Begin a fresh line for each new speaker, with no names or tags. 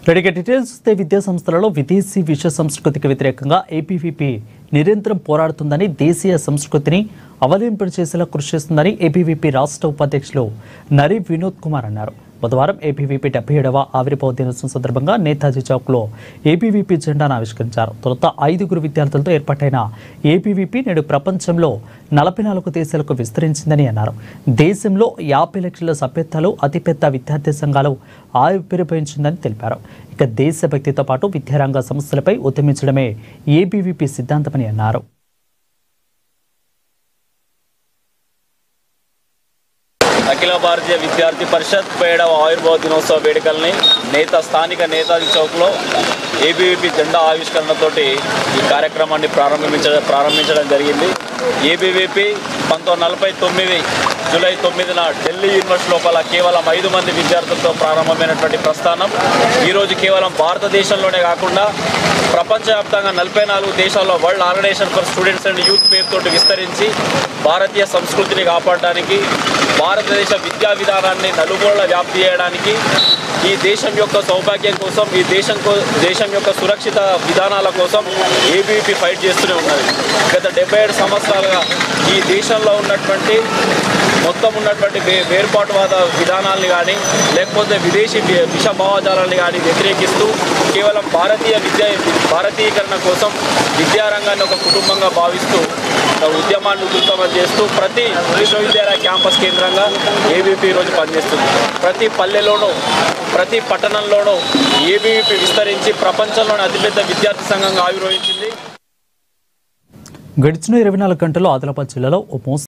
రెడీగా డీటెయిల్స్ ఇస్తే విద్యా సంస్థలలో విదేశీ విషయ సంస్కృతికి వ్యతిరేకంగా ఏబీవీపీ నిరంతరం పోరాడుతుందని, దేశీయ సంస్కృతిని అవలంబించేసేలా కృషి చేస్తుందని ఏబీవీపీ రాష్ట్ర ఉపాధ్యక్షులు నరి వినోద్ కుమార్ అన్నారు. బుధవారం ఏబీవీపీ 77వ ఆవిర్భావ దినోత్సవం సందర్భంగా నేతాజీ చౌక్లో ఏబీవీపీ జెండాను ఆవిష్కరించారు. తొలుత 5 విద్యార్థులతో ఏర్పాటైన ఏబీవీపీ నేడు ప్రపంచంలో 44 దేశాలకు విస్తరించిందని అన్నారు. దేశంలో 50 లక్షల సభ్యత్వాలు, అతిపెద్ద విద్యార్థి సంఘాలు ఆవిర్భవించిందని తెలిపారు. ఇక దేశభక్తితో పాటు విద్యారంగ సమస్యలపై ఉద్యమించడమే ఏబీవీపీ సిద్ధాంతమని అన్నారు.
అఖిల భారతీయ విద్యార్థి పరిషత్ 77వ ఆవిర్భావ దినోత్సవ వేడుకల్ని స్థానిక నేతాజీ చౌక్లో ఏబీవీపీ జెండా ఆవిష్కరణతోటి ఈ కార్యక్రమాన్ని ప్రారంభించడం జరిగింది. ఏబీవీపీ 1949 జూలై 9న ఢిల్లీ యూనివర్సిటీ లోపల కేవలం 5 మంది విద్యార్థులతో ప్రారంభమైనటువంటి ప్రస్థానం ఈరోజు కేవలం భారతదేశంలోనే కాకుండా ప్రపంచవ్యాప్తంగా 44 దేశాల్లో world organisation for students and youth పేరుతోటి విస్తరించి భారతీయ సంస్కృతిని కాపాడడానికి, భారతదేశ విద్యా విధానాన్ని నలుమూలల వ్యాప్తి చేయడానికి, ఈ దేశం యొక్క సౌభాగ్యం కోసం, ఈ దేశం యొక్క సురక్షిత విధానాల కోసం ఏబీవీపీ ఫైట్ చేస్తూనే ఉన్నది. గత 77 సంవత్సరాలుగా ఈ దేశంలో ఉన్నటువంటి వేర్పాటువాద విధానాలని కానీ, లేకపోతే విదేశీ విష భావజాలాన్ని కానీ వ్యతిరేకిస్తూ కేవలం భారతీయీకరణ కోసం విద్యారంగాన్ని ఒక కుటుంబంగా భావిస్తూ ఉద్యమాన్ని ఉధృతం చేస్తూ ప్రతి విశ్వవిద్యాలయ క్యాంపస్ కేంద్రంగా ఏబీవీపీ ఈరోజు పనిచేస్తుంది. ప్రతి పల్లెలోనూ, ప్రతి పట్టణంలోనూ ఏబీవీపీ విస్తరించి ప్రపంచంలోని అతిపెద్ద విద్యార్థి సంఘంగా ఆవిర్భవించింది.
గడిచిన 24 గంటల్లో ఆదిలాబాద్ జిల్లాలో